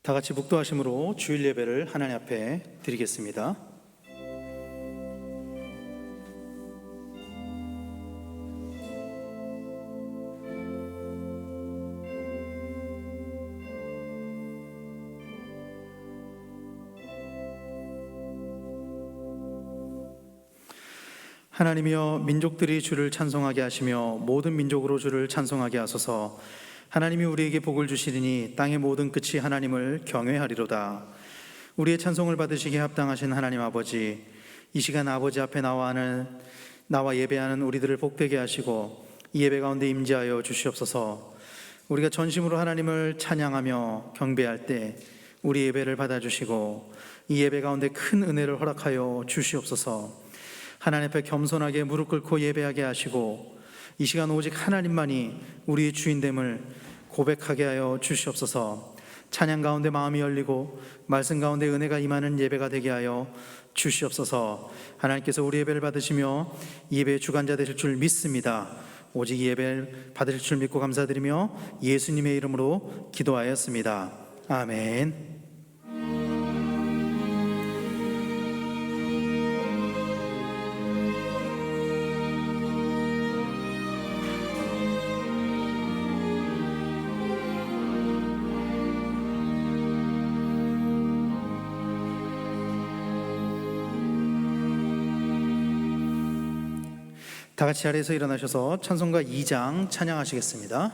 다 같이 묵도하심으로 주일 예배를 하나님 앞에 드리겠습니다. 하나님이여, 민족들이 주를 찬송하게 하시며 모든 민족으로 주를 찬송하게 하소서. 하나님이 우리에게 복을 주시리니 땅의 모든 끝이 하나님을 경외하리로다. 우리의 찬송을 받으시기에 합당하신 하나님 아버지, 이 시간 아버지 앞에 나와 예배하는 우리들을 복되게 하시고 이 예배 가운데 임재하여 주시옵소서. 우리가 전심으로 하나님을 찬양하며 경배할 때 우리 예배를 받아주시고 이 예배 가운데 큰 은혜를 허락하여 주시옵소서. 하나님 앞에 겸손하게 무릎 꿇고 예배하게 하시고 이 시간 오직 하나님만이 우리의 주인됨을 고백하게 하여 주시옵소서. 찬양 가운데 마음이 열리고 말씀 가운데 은혜가 임하는 예배가 되게 하여 주시옵소서. 하나님께서 우리 예배를 받으시며 이 예배의 주관자 되실 줄 믿습니다. 오직 이 예배를 받으실 줄 믿고 감사드리며 예수님의 이름으로 기도하였습니다. 아멘. 다 같이 자리에서 일어나셔서 찬송가 2장 찬양하시겠습니다.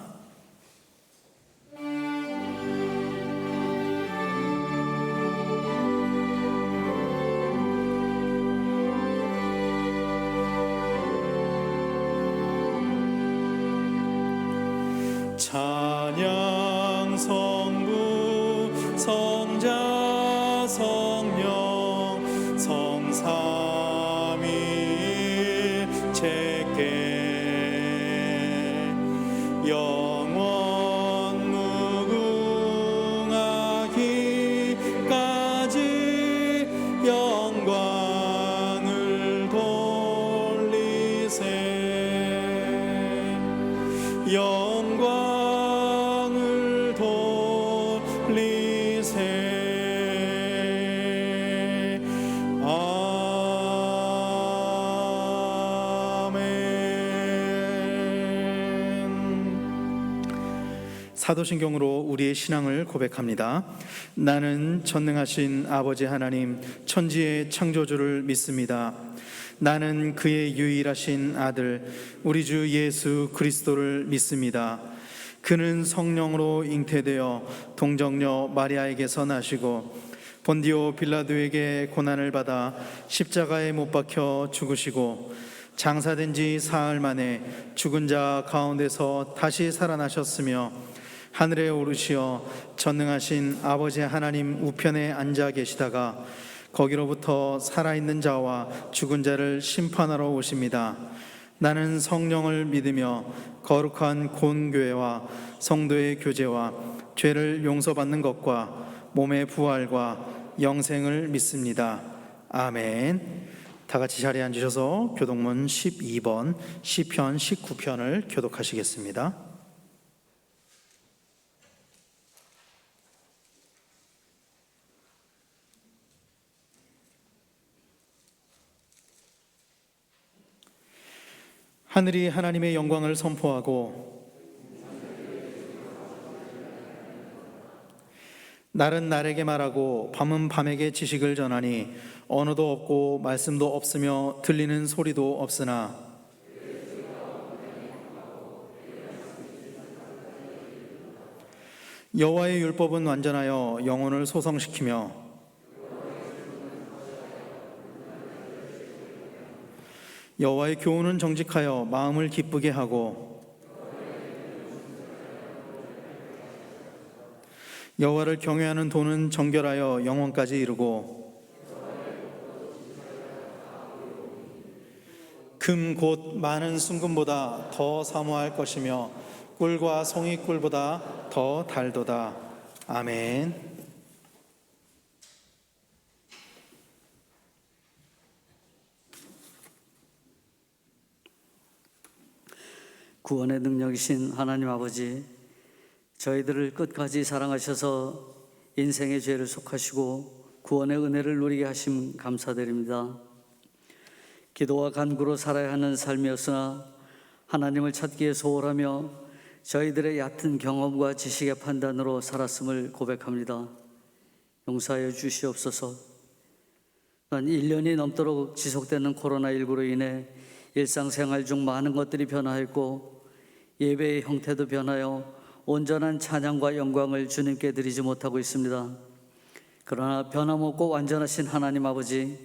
찬양 성부 성자 성령 성삼위 제게 영원 무궁하기까지 영광을 돌리세. 영광을 돌리세. 사도신경으로 우리의 신앙을 고백합니다. 나는 전능하신 아버지 하나님 천지의 창조주를 믿습니다. 나는 그의 유일하신 아들 우리 주 예수 그리스도를 믿습니다. 그는 성령으로 잉태되어 동정녀 마리아에게서 나시고 본디오 빌라도에게 고난을 받아 십자가에 못 박혀 죽으시고 장사된 지 사흘 만에 죽은 자 가운데서 다시 살아나셨으며 하늘에 오르시어 전능하신 아버지 하나님 우편에 앉아 계시다가 거기로부터 살아있는 자와 죽은 자를 심판하러 오십니다. 나는 성령을 믿으며 거룩한 공교회와 성도의 교제와 죄를 용서받는 것과 몸의 부활과 영생을 믿습니다. 아멘. 다 같이 자리에 앉으셔서 교독문 12번 시편 19편을 교독하시겠습니다. 하늘이 하나님의 영광을 선포하고 날은 날에게 말하고 밤은 밤에게 지식을 전하니 언어도 없고 말씀도 없으며 들리는 소리도 없으나 여호와의 율법은 완전하여 영혼을 소성시키며 여호와의 교훈은 정직하여 마음을 기쁘게 하고 여호와를 경외하는 도는 정결하여 영원까지 이르고 금 곧 많은 순금보다 더 사모할 것이며 꿀과 송이 꿀보다 더 달도다. 아멘. 구원의 능력이신 하나님 아버지, 저희들을 끝까지 사랑하셔서 인생의 죄를 속하시고 구원의 은혜를 누리게 하심 감사드립니다. 기도와 간구로 살아야 하는 삶이었으나 하나님을 찾기에 소홀하며 저희들의 얕은 경험과 지식의 판단으로 살았음을 고백합니다. 용서하여 주시옵소서. 난 1년이 넘도록 지속되는 코로나19로 인해 일상생활 중 많은 것들이 변화했고 예배의 형태도 변하여 온전한 찬양과 영광을 주님께 드리지 못하고 있습니다. 그러나 변함없고 완전하신 하나님 아버지,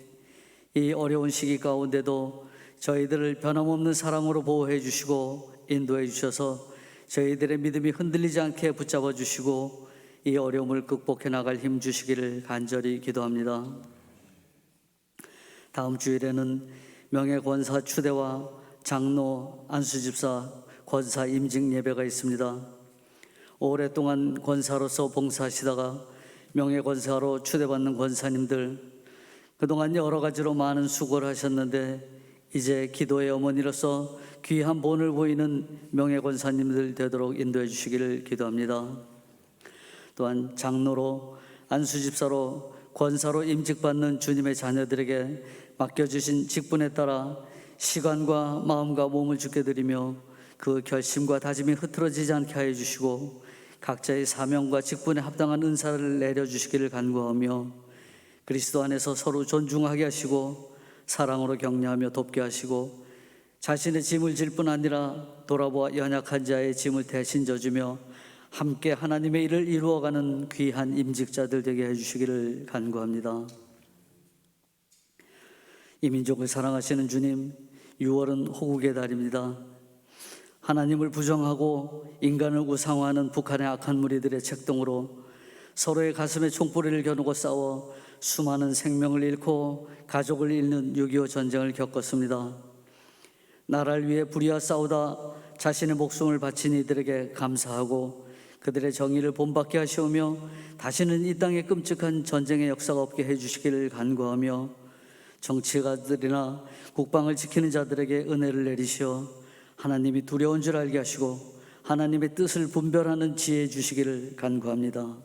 이 어려운 시기 가운데도 저희들을 변함없는 사랑으로 보호해 주시고 인도해 주셔서 저희들의 믿음이 흔들리지 않게 붙잡아 주시고 이 어려움을 극복해 나갈 힘 주시기를 간절히 기도합니다. 다음 주일에는 명예권사 추대와 장로 안수집사 권사 임직 예배가 있습니다. 오랫동안 권사로서 봉사하시다가 명예권사로 추대받는 권사님들, 그동안 여러 가지로 많은 수고를 하셨는데 이제 기도의 어머니로서 귀한 본을 보이는 명예권사님들 되도록 인도해 주시기를 기도합니다. 또한 장로로 안수집사로 권사로 임직받는 주님의 자녀들에게 맡겨주신 직분에 따라 시간과 마음과 몸을 주께 드리며 그 결심과 다짐이 흐트러지지 않게 하여 주시고 각자의 사명과 직분에 합당한 은사를 내려주시기를 간구하며 그리스도 안에서 서로 존중하게 하시고 사랑으로 격려하며 돕게 하시고 자신의 짐을 질 뿐 아니라 돌아보아 연약한 자의 짐을 대신 져주며 함께 하나님의 일을 이루어가는 귀한 임직자들 되게 해주시기를 간구합니다. 이 민족을 사랑하시는 주님, 6월은 호국의 달입니다. 하나님을 부정하고 인간을 우상화하는 북한의 악한 무리들의 책동으로 서로의 가슴에 총뿌리를 겨누고 싸워 수많은 생명을 잃고 가족을 잃는 6.25 전쟁을 겪었습니다. 나라를 위해 불의와 싸우다 자신의 목숨을 바친 이들에게 감사하고 그들의 정의를 본받게 하시오며 다시는 이 땅에 끔찍한 전쟁의 역사가 없게 해주시기를 간구하며 정치가들이나 국방을 지키는 자들에게 은혜를 내리시어 하나님이 두려운 줄 알게 하시고 하나님의 뜻을 분별하는 지혜 주시기를 간구합니다.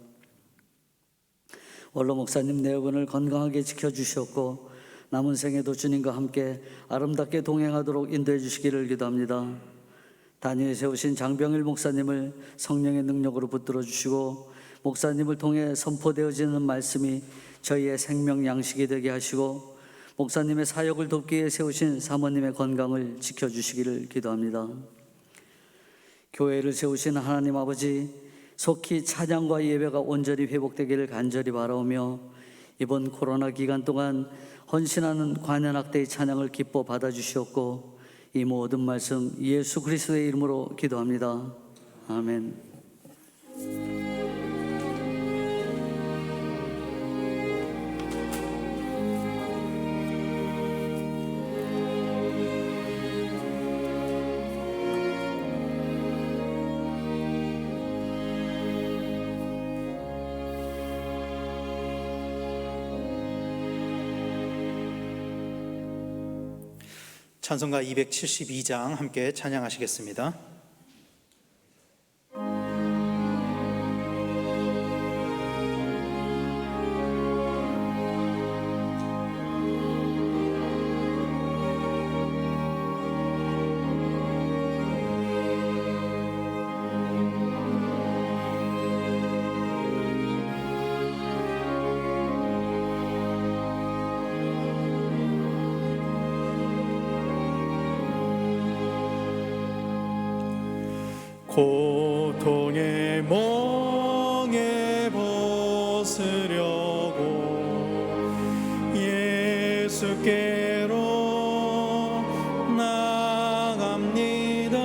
원로 목사님 네 분을 건강하게 지켜주셨고 남은 생에도 주님과 함께 아름답게 동행하도록 인도해 주시기를 기도합니다. 단위에 세우신 장병일 목사님을 성령의 능력으로 붙들어 주시고 목사님을 통해 선포되어지는 말씀이 저희의 생명 양식이 되게 하시고 목사님의 사역을 돕기 위해 세우신 사모님의 건강을 지켜주시기를 기도합니다. 교회를 세우신 하나님 아버지, 속히 찬양과 예배가 온전히 회복되기를 간절히 바라오며 이번 코로나 기간 동안 헌신하는 관현악대의 찬양을 기뻐 받아주시었고 이 모든 말씀 예수 그리스도의 이름으로 기도합니다. 아멘. 찬송가 272장 함께 찬양하시겠습니다. 고통의 멍에 벗으려고 예수께로 나갑니다.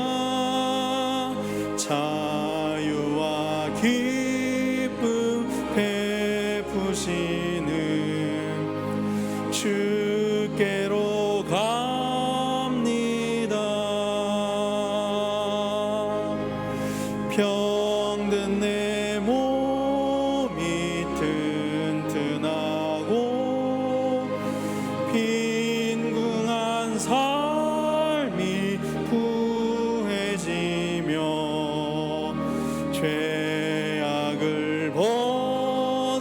자유와 기쁨 베푸시는 주께로 갑니다. 병든 내 몸이 튼튼하고 빈궁한 삶이 부해지며 죄악을 벗어나며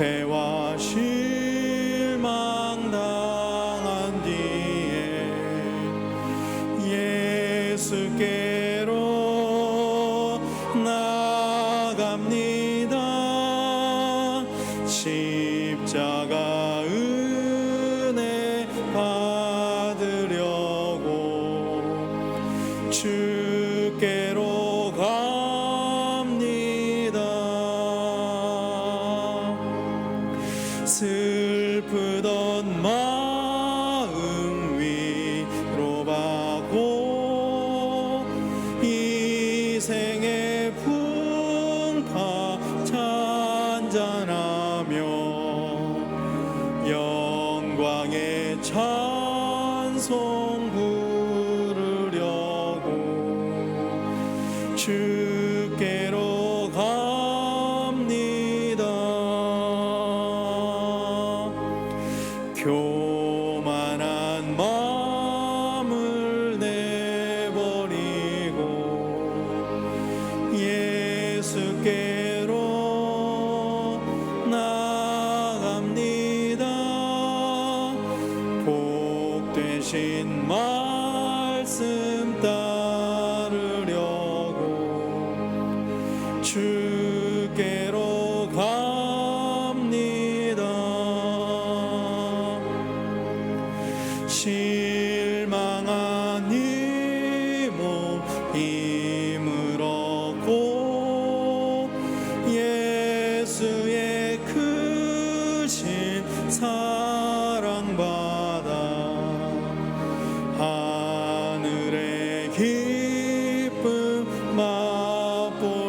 패와 실망 당한 뒤에 예수께로 나갑니다. 십자가 은혜 받으려고 주께로 갑니다. 슬프던 마음 위로받고 이생의 풍파 찬잔하며 영광의 찬송 부르려고 주께로 갑니다. 교만한 마음을 내버리고 예수께로 나갑니다. 복되신 말씀 따르려고 주께로 갑니다. 실망한 이 몸 힘을 얻고 예수의 크신 사랑받아 하늘의 기쁨 맛보려고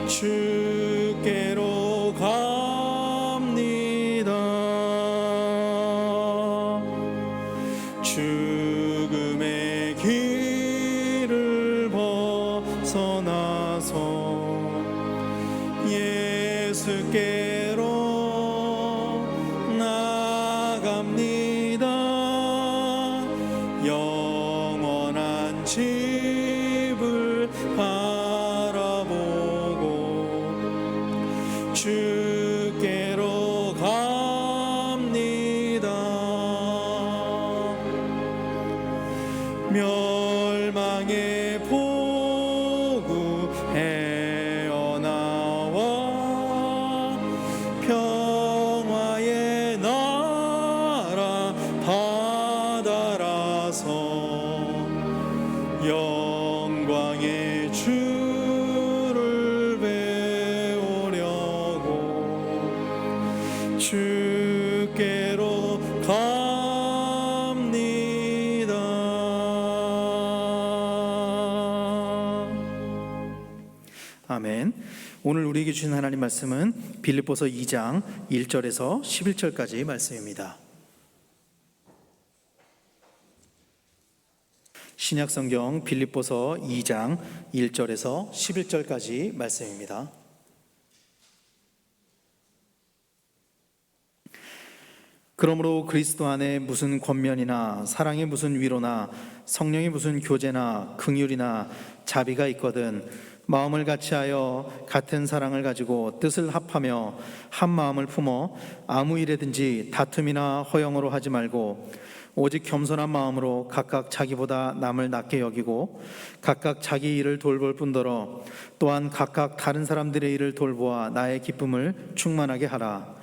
주께로 갑니다. 죽음의 길을 벗어나서 예수께로 나갑니다. 영원한 집을 바라보고 주께로 갑니다. 멸망의 보구 헤어나와 평화의 나라 다다라서 영광의 주를 배우려고 주께로 갑니다. 아멘. 오늘 우리에게 주신 하나님 말씀은 빌립보서 2장 1절에서 11절까지 말씀입니다. 신약성경 빌립보서 2장 1절에서 11절까지 말씀입니다. 그러므로 그리스도 안에 무슨 권면이나 사랑의 무슨 위로나 성령의 무슨 교제나 긍휼이나 자비가 있거든 마음을 같이하여 같은 사랑을 가지고 뜻을 합하며 한 마음을 품어 아무 일에든지 다툼이나 허영으로 하지 말고 오직 겸손한 마음으로 각각 자기보다 남을 낮게 여기고 각각 자기 일을 돌볼 뿐더러 또한 각각 다른 사람들의 일을 돌보아 나의 기쁨을 충만하게 하라.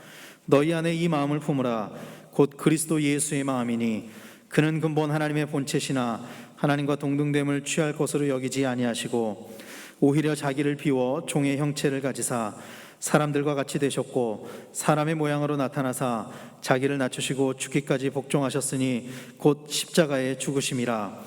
너희 안에 이 마음을 품으라. 곧 그리스도 예수의 마음이니 그는 근본 하나님의 본체시나 하나님과 동등됨을 취할 것으로 여기지 아니하시고 오히려 자기를 비워 종의 형체를 가지사 사람들과 같이 되셨고 사람의 모양으로 나타나사 자기를 낮추시고 죽기까지 복종하셨으니 곧 십자가에 죽으심이라.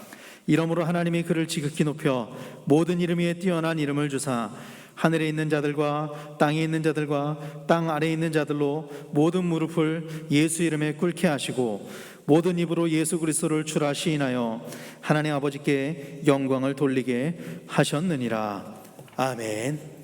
이러므로 하나님이 그를 지극히 높여 모든 이름 위에 뛰어난 이름을 주사 하늘에 있는 자들과 땅에 있는 자들과 땅 아래에 있는 자들로 모든 무릎을 예수 이름에 꿇게 하시고 모든 입으로 예수 그리스도를 주라 시인하여 하나님 아버지께 영광을 돌리게 하셨느니라. 아멘.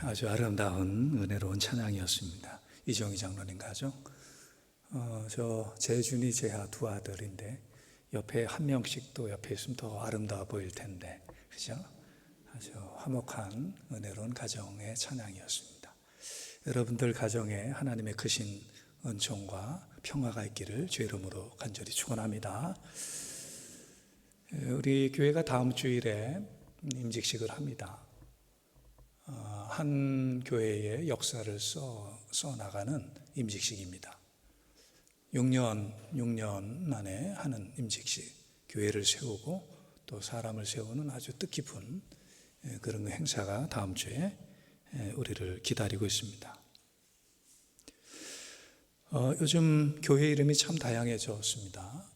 아주 아름다운 은혜로운 찬양이었습니다. 이정희 장로님 가족. 저 재준이 재하 두 아들인데 옆에 한 명씩 또 옆에 있으면 더 아름다워 보일 텐데, 그죠? 아주 화목한 은혜로운 가정의 찬양이었습니다. 여러분들 가정에 하나님의 크신 은총과 평화가 있기를 주의 이름으로 간절히 축원합니다. 우리 교회가 다음 주일에 임직식을 합니다. 한 교회의 역사를 써 나가는 임직식입니다. 6년 만에 하는 임직식, 교회를 세우고 또 사람을 세우는 아주 뜻깊은 그런 행사가 다음 주에 우리를 기다리고 있습니다. 요즘 교회 이름이 참 다양해졌습니다.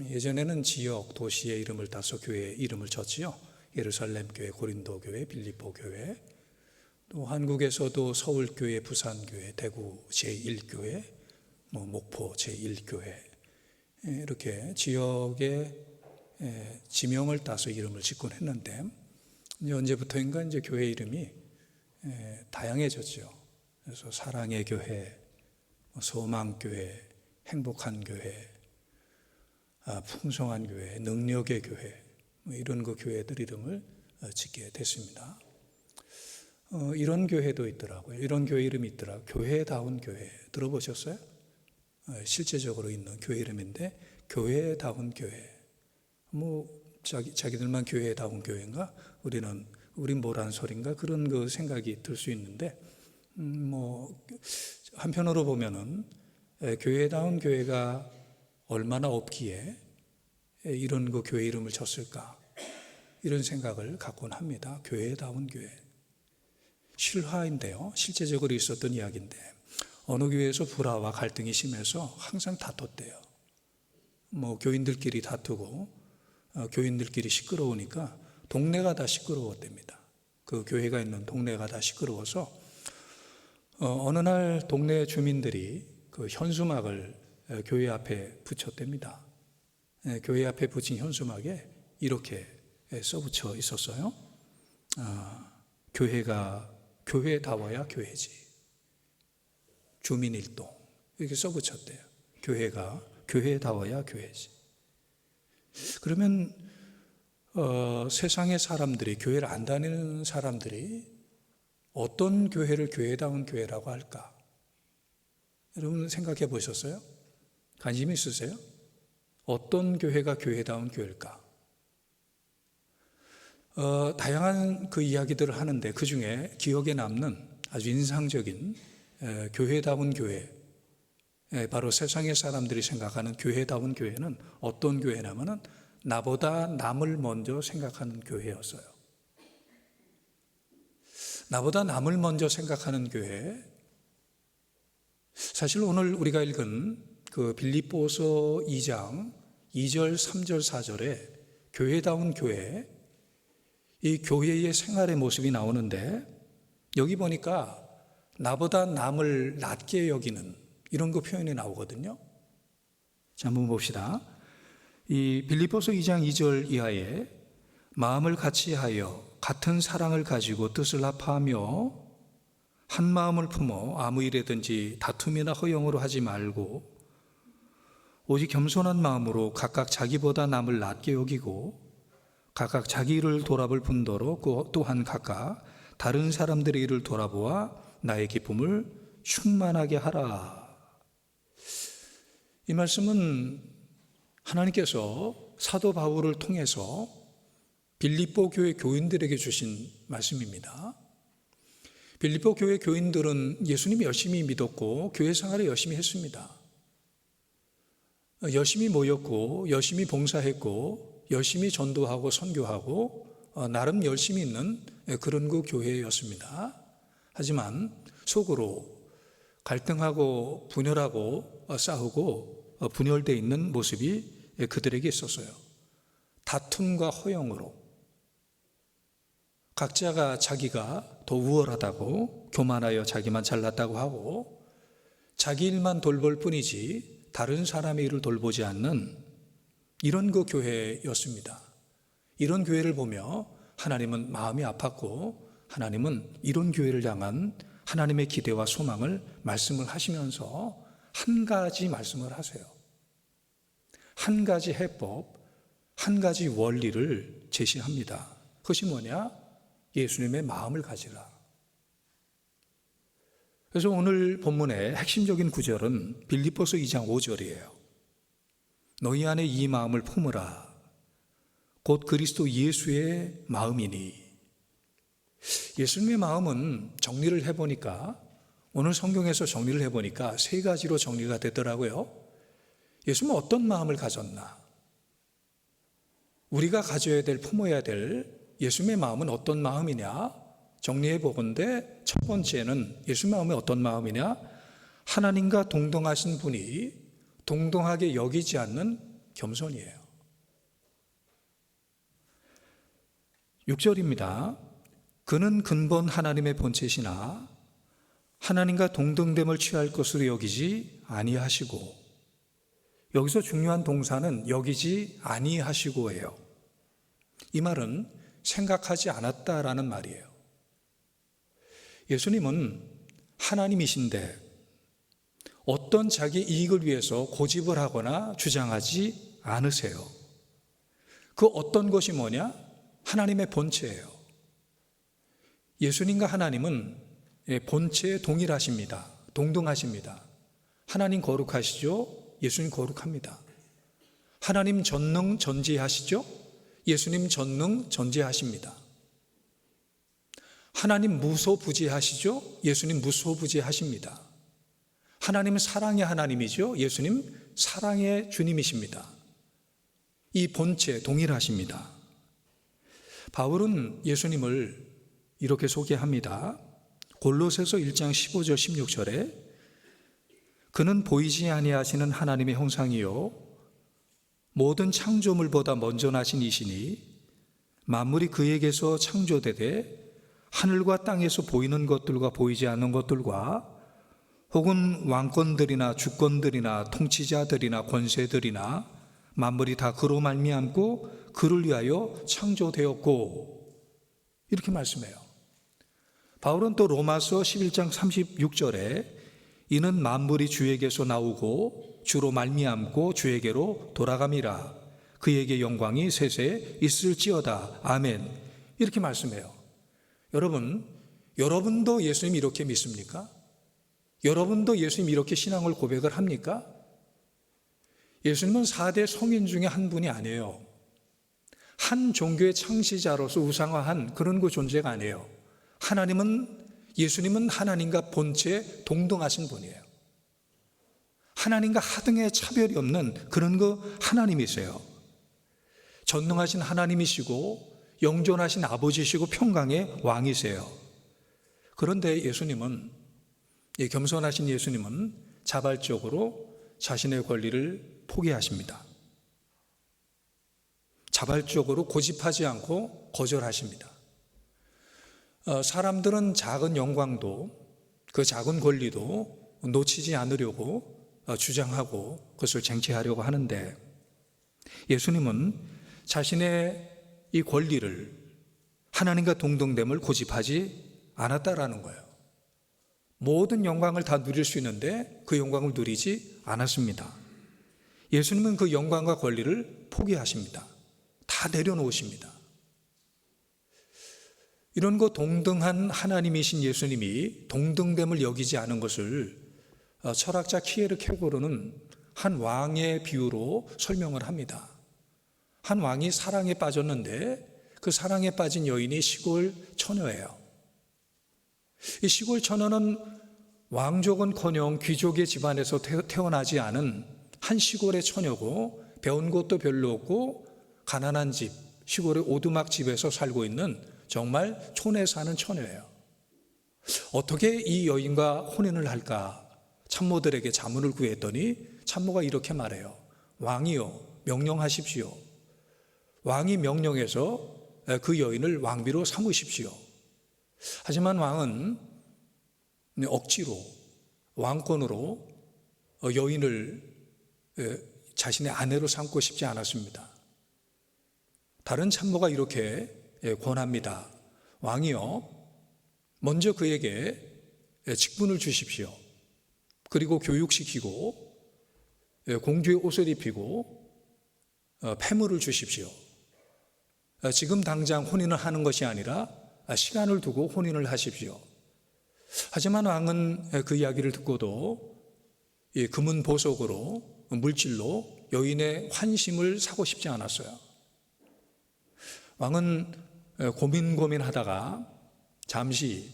예전에는 지역, 도시의 이름을 따서 교회 이름을 졌지요. 예루살렘 교회, 고린도 교회, 빌립보 교회, 또 한국에서도 서울교회, 부산교회, 대구 제1교회, 목포 제1교회, 이렇게 지역의 지명을 따서 이름을 짓곤 했는데, 이제 언제부터인가 이제 교회 이름이 다양해졌죠. 그래서 사랑의 교회, 소망교회, 행복한 교회, 풍성한 교회, 능력의 교회, 이런 그 교회들 이름을 짓게 됐습니다. 이런 교회도 있더라고요. 이런 교회 이름이 있더라고요. 교회다운 교회 들어보셨어요? 실제적으로 있는 교회 이름인데, 교회다운 교회. 자기들만 교회다운 교회인가? 우린 뭐라는 소린가? 그런 그 생각이 들 수 있는데, 한편으로 보면은 교회다운 교회가 얼마나 없기에 이런 그 교회 이름을 졌을까? 이런 생각을 갖곤 합니다. 교회다운 교회. 실화인데요. 실제적으로 있었던 이야기인데, 어느 교회에서 불화와 갈등이 심해서 항상 다퉜대요. 교인들끼리 다투고 교인들끼리 시끄러우니까 동네가 다 시끄러웠답니다. 그 교회가 있는 동네가 다 시끄러워서 어느 날 동네 주민들이 그 현수막을 교회 앞에 붙였답니다. 교회 앞에 붙인 현수막에 이렇게 써붙여 있었어요. 교회가 교회다워야 교회지. 주민일동 이렇게 써붙였대요. 교회가 교회다워야 교회지. 그러면 세상의 사람들이, 교회를 안 다니는 사람들이 어떤 교회를 교회다운 교회라고 할까? 여러분 생각해 보셨어요? 관심 있으세요? 어떤 교회가 교회다운 교회일까? 다양한 그 이야기들을 하는데 그 중에 기억에 남는 아주 인상적인 교회다운 교회, 바로 세상의 사람들이 생각하는 교회다운 교회는 어떤 교회냐면은 나보다 남을 먼저 생각하는 교회였어요. 나보다 남을 먼저 생각하는 교회. 사실 오늘 우리가 읽은 그 빌립보서 2장 2절, 3절, 4절에 교회다운 교회, 이 교회의 생활의 모습이 나오는데 여기 보니까 나보다 남을 낮게 여기는 이런 그 표현이 나오거든요. 자, 한번 봅시다. 이 빌립보서 2장 2절 이하에 마음을 같이하여 같은 사랑을 가지고 뜻을 합하며 한 마음을 품어 아무 일에든지 다툼이나 허영으로 하지 말고 오직 겸손한 마음으로 각각 자기보다 남을 낮게 여기고 각각 자기 일을 돌아볼 뿐더러 또한 각각 다른 사람들의 일을 돌아보아 나의 기쁨을 충만하게 하라. 이 말씀은 하나님께서 사도 바울을 통해서 빌립보 교회 교인들에게 주신 말씀입니다. 빌립보 교회 교인들은 예수님 열심히 믿었고 교회 생활을 열심히 했습니다. 열심히 모였고 열심히 봉사했고 열심히 전도하고 선교하고 나름 열심히 있는 그런 그 교회였습니다. 하지만 속으로 갈등하고 분열하고 싸우고 분열되어 있는 모습이 그들에게 있었어요. 다툼과 허영으로 각자가 자기가 더 우월하다고 교만하여 자기만 잘났다고 하고 자기 일만 돌볼 뿐이지 다른 사람의 일을 돌보지 않는 이런 그 교회였습니다. 이런 교회를 보며 하나님은 마음이 아팠고 하나님은 이런 교회를 향한 하나님의 기대와 소망을 말씀을 하시면서 한 가지 말씀을 하세요. 한 가지 해법, 한 가지 원리를 제시합니다. 그것이 뭐냐? 예수님의 마음을 가지라. 그래서 오늘 본문의 핵심적인 구절은 빌립보서 2장 5절이에요. 너희 안에 이 마음을 품으라. 곧 그리스도 예수의 마음이니. 예수님의 마음은 정리를 해보니까 오늘 성경에서 정리를 해보니까 세 가지로 정리가 되더라고요. 예수님은 어떤 마음을 가졌나? 우리가 가져야 될, 품어야 될 예수님의 마음은 어떤 마음이냐? 정리해 보건대 첫 번째는 예수님의 마음이 어떤 마음이냐? 하나님과 동등하신 분이 동등하게 여기지 않는 겸손이에요. 6절입니다. 그는 근본 하나님의 본체시나 하나님과 동등됨을 취할 것으로 여기지 아니하시고, 여기서 중요한 동사는 여기지 아니하시고예요. 이 말은 생각하지 않았다라는 말이에요. 예수님은 하나님이신데 어떤 자기 이익을 위해서 고집을 하거나 주장하지 않으세요. 그 어떤 것이 뭐냐? 하나님의 본체예요. 예수님과 하나님은 본체에 동일하십니다. 동등하십니다. 하나님 거룩하시죠? 예수님 거룩합니다. 하나님 전능 전지하시죠? 예수님 전능 전지하십니다. 하나님 무소부지하시죠? 예수님 무소부지하십니다. 하나님 사랑의 하나님이죠? 예수님 사랑의 주님이십니다. 이 본체 동일하십니다. 바울은 예수님을 이렇게 소개합니다. 골로새서 1장 15절 16절에 그는 보이지 아니하시는 하나님의 형상이요 모든 창조물보다 먼저 나신 이시니 만물이 그에게서 창조되되 하늘과 땅에서 보이는 것들과 보이지 않는 것들과 혹은 왕권들이나 주권들이나 통치자들이나 권세들이나 만물이 다 그로 말미암고 그를 위하여 창조되었고, 이렇게 말씀해요. 바울은 또 로마서 11장 36절에 이는 만물이 주에게서 나오고 주로 말미암고 주에게로 돌아감이라 그에게 영광이 세세 있을지어다. 아멘. 이렇게 말씀해요. 여러분도 예수님 이렇게 믿습니까? 여러분도 예수님 이렇게 신앙을 고백을 합니까? 예수님은 4대 성인 중에 한 분이 아니에요. 한 종교의 창시자로서 우상화한 그런 그 존재가 아니에요. 예수님은 하나님과 본체 동등하신 분이에요. 하나님과 하등의 차별이 없는 그런 그 하나님이세요. 전능하신 하나님이시고 영존하신 아버지시고 평강의 왕이세요. 그런데 겸손하신 예수님은 자발적으로 자신의 권리를 포기하십니다. 자발적으로 고집하지 않고 거절하십니다. 사람들은 작은 영광도 그 작은 권리도 놓치지 않으려고 주장하고 그것을 쟁취하려고 하는데 예수님은 자신의 이 권리를 하나님과 동등됨을 고집하지 않았다라는 거예요. 모든 영광을 다 누릴 수 있는데 그 영광을 누리지 않았습니다. 예수님은 그 영광과 권리를 포기하십니다. 다 내려놓으십니다. 이런 거 동등한 하나님이신 예수님이 동등됨을 여기지 않은 것을 철학자 키에르케고르는 한 왕의 비유로 설명을 합니다. 한 왕이 사랑에 빠졌는데 그 사랑에 빠진 여인이 시골 처녀예요. 이 시골 처녀는 왕족은커녕 귀족의 집안에서 태어나지 않은 한 시골의 처녀고 배운 것도 별로 없고 가난한 집, 시골의 오두막 집에서 살고 있는 정말 촌에 사는 처녀예요. 어떻게 이 여인과 혼인을 할까? 참모들에게 자문을 구했더니 참모가 이렇게 말해요. 왕이요, 명령하십시오. 왕이 명령해서 그 여인을 왕비로 삼으십시오. 하지만 왕은 억지로 왕권으로 여인을 자신의 아내로 삼고 싶지 않았습니다. 다른 참모가 이렇게 권합니다. 왕이요, 먼저 그에게 직분을 주십시오. 그리고 교육시키고 공주의 옷을 입히고 패물을 주십시오. 지금 당장 혼인을 하는 것이 아니라 시간을 두고 혼인을 하십시오. 하지만 왕은 그 이야기를 듣고도 금은 보석으로 물질로 여인의 환심을 사고 싶지 않았어요. 왕은 고민하다가 잠시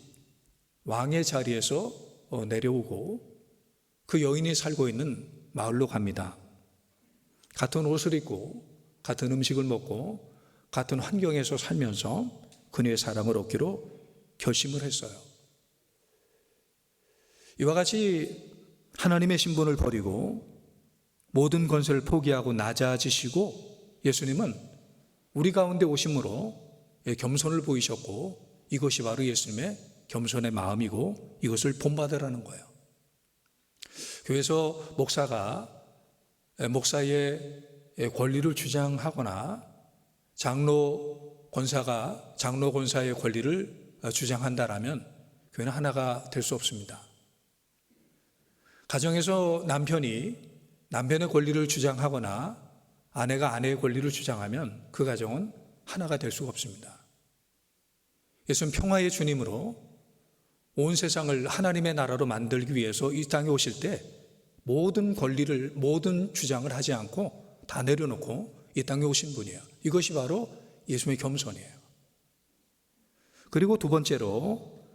왕의 자리에서 내려오고 그 여인이 살고 있는 마을로 갑니다. 같은 옷을 입고 같은 음식을 먹고 같은 환경에서 살면서 그녀의 사랑을 얻기로 결심을 했어요. 이와 같이 하나님의 신분을 버리고 모든 권세를 포기하고 낮아지시고 예수님은 우리 가운데 오심으로 겸손을 보이셨고 이것이 바로 예수님의 겸손의 마음이고 이것을 본받으라는 거예요. 교회에서 목사가 목사의 권리를 주장하거나 장로 권사의 권리를 주장한다라면 교회는 하나가 될 수 없습니다. 가정에서 남편이 남편의 권리를 주장하거나 아내가 아내의 권리를 주장하면 그 가정은 하나가 될 수가 없습니다. 예수는 평화의 주님으로 온 세상을 하나님의 나라로 만들기 위해서 이 땅에 오실 때 모든 권리를, 모든 주장을 하지 않고 다 내려놓고 이 땅에 오신 분이에요. 이것이 바로 예수님의 겸손이에요. 그리고 두 번째로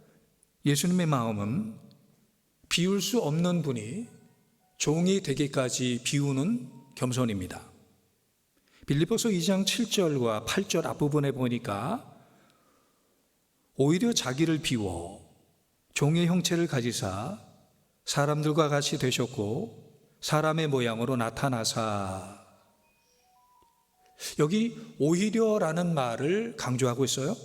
예수님의 마음은 비울 수 없는 분이 종이 되기까지 비우는 겸손입니다. 빌립보서 2장 7절과 8절 앞부분에 보니까 오히려 자기를 비워 종의 형체를 가지사 사람들과 같이 되셨고 사람의 모양으로 나타나사, 여기 오히려라는 말을 강조하고 있어요.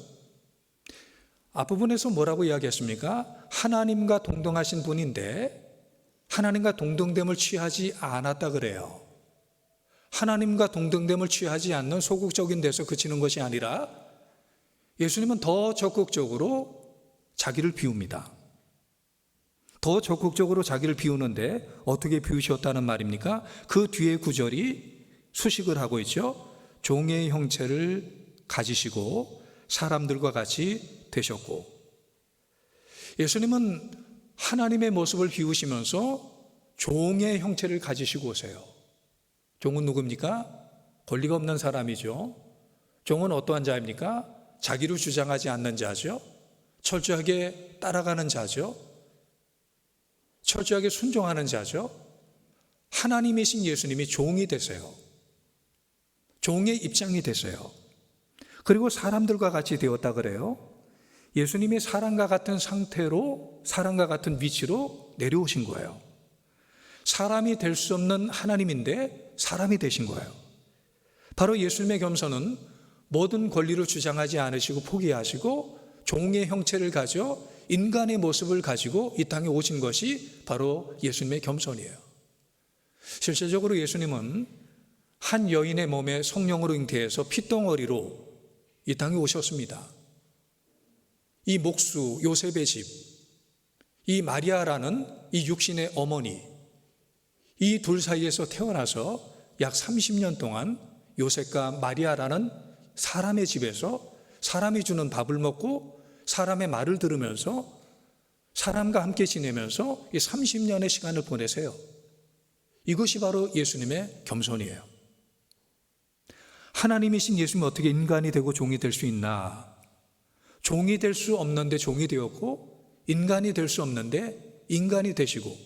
앞부분에서 뭐라고 이야기했습니까? 하나님과 동등하신 분인데 하나님과 동등됨을 취하지 않았다 그래요. 하나님과 동등됨을 취하지 않는 소극적인 데서 그치는 것이 아니라 예수님은 더 적극적으로 자기를 비웁니다. 더 적극적으로 자기를 비우는데 어떻게 비우셨다는 말입니까? 그 뒤에 구절이 수식을 하고 있죠. 종의 형체를 가지시고 사람들과 같이 되셨고. 예수님은 하나님의 모습을 비우시면서 종의 형체를 가지시고 오세요. 종은 누굽니까? 권리가 없는 사람이죠. 종은 어떠한 자입니까? 자기로 주장하지 않는 자죠. 철저하게 따라가는 자죠. 철저하게 순종하는 자죠. 하나님이신 예수님이 종이 되세요. 종의 입장이 되세요. 그리고 사람들과 같이 되었다 그래요. 예수님이 사람과 같은 상태로, 사람과 같은 위치로 내려오신 거예요. 사람이 될 수 없는 하나님인데 사람이 되신 거예요. 바로 예수님의 겸손은 모든 권리를 주장하지 않으시고 포기하시고 종의 형체를 가져 인간의 모습을 가지고 이 땅에 오신 것이 바로 예수님의 겸손이에요. 실제적으로 예수님은 한 여인의 몸에 성령으로 잉태해서 핏덩어리로 이 땅에 오셨습니다. 이 목수 요셉의 집, 이 마리아라는 이 육신의 어머니, 이 둘 사이에서 태어나서 약 30년 동안 요셉과 마리아라는 사람의 집에서 사람이 주는 밥을 먹고 사람의 말을 들으면서 사람과 함께 지내면서 이 30년의 시간을 보내세요. 이것이 바로 예수님의 겸손이에요. 하나님이신 예수님이 어떻게 인간이 되고 종이 될 수 있나? 종이 될 수 없는데 종이 되었고, 인간이 될 수 없는데 인간이 되시고,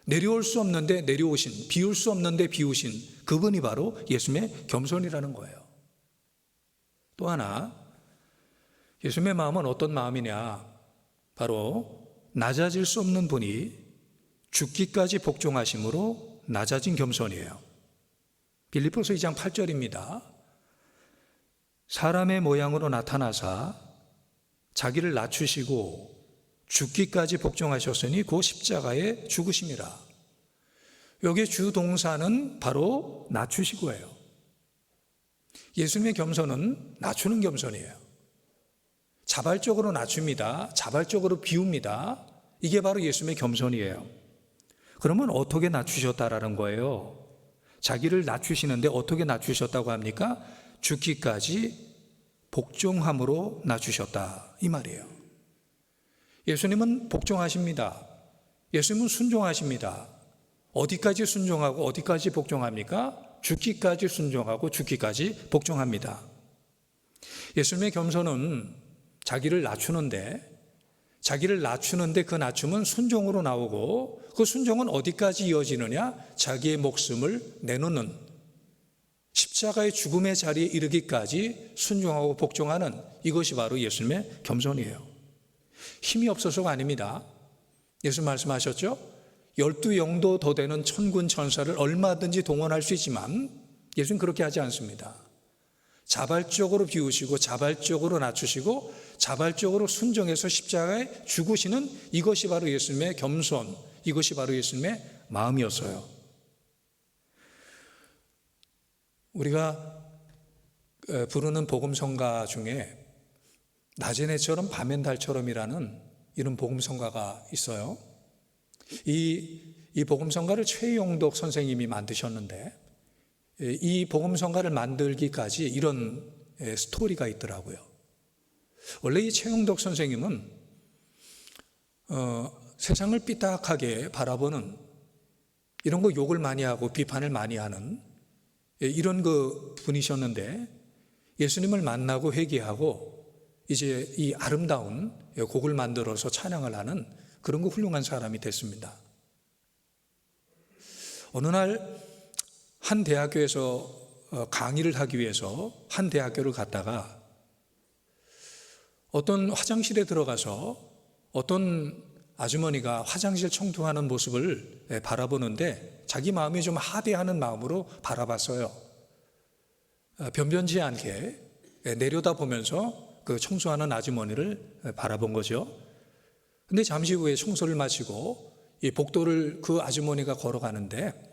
내려올 수 없는데 내려오신, 비울 수 없는데 비우신 그분이 바로 예수님의 겸손이라는 거예요. 또 하나, 예수님의 마음은 어떤 마음이냐? 바로 낮아질 수 없는 분이 죽기까지 복종하심으로 낮아진 겸손이에요. 빌립보서 2장 8절입니다. 사람의 모양으로 나타나사 자기를 낮추시고 죽기까지 복종하셨으니 그 십자가에 죽으심이라. 여기 주동사는 바로 낮추시고예요. 예수님의 겸손은 낮추는 겸손이에요. 자발적으로 낮춥니다. 자발적으로 비웁니다. 이게 바로 예수님의 겸손이에요. 그러면 어떻게 낮추셨다라는 거예요? 자기를 낮추시는데 어떻게 낮추셨다고 합니까? 죽기까지 복종함으로 낮추셨다 이 말이에요. 예수님은 복종하십니다. 예수님은 순종하십니다. 어디까지 순종하고 어디까지 복종합니까? 죽기까지 순종하고 죽기까지 복종합니다. 예수님의 겸손은 자기를 낮추는데 그 낮춤은 순종으로 나오고 그 순종은 어디까지 이어지느냐? 자기의 목숨을 내놓는 십자가의 죽음의 자리에 이르기까지 순종하고 복종하는 이것이 바로 예수님의 겸손이에요. 힘이 없어서가 아닙니다. 예수 말씀하셨죠? 12영도 더 되는 천군 천사를 얼마든지 동원할 수 있지만 예수는 그렇게 하지 않습니다. 자발적으로 비우시고 자발적으로 낮추시고 자발적으로 순종해서 십자가에 죽으시는 이것이 바로 예수님의 겸손, 이것이 바로 예수님의 마음이었어요. 우리가 부르는 복음성가 중에 낮엔 해처럼 밤엔 달처럼이라는 이런 복음성가가 있어요. 이 복음성가를 최영덕 선생님이 만드셨는데 이 복음성가를 만들기까지 이런 스토리가 있더라고요. 원래 이 최영덕 선생님은 세상을 삐딱하게 바라보는 이런 거 욕을 많이 하고 비판을 많이 하는 이런 그 분이셨는데 예수님을 만나고 회개하고 이제 이 아름다운 곡을 만들어서 찬양을 하는 그런 거 훌륭한 사람이 됐습니다. 어느 날 한 대학교에서 강의를 하기 위해서 한 대학교를 갔다가 어떤 화장실에 들어가서 어떤 아주머니가 화장실 청소하는 모습을 바라보는데 자기 마음이 좀 하대하는 마음으로 바라봤어요. 변변치 않게 내려다보면서 그 청소하는 아주머니를 바라본 거죠. 근데 잠시 후에 청소를 마치고 이 복도를 그 아주머니가 걸어가는데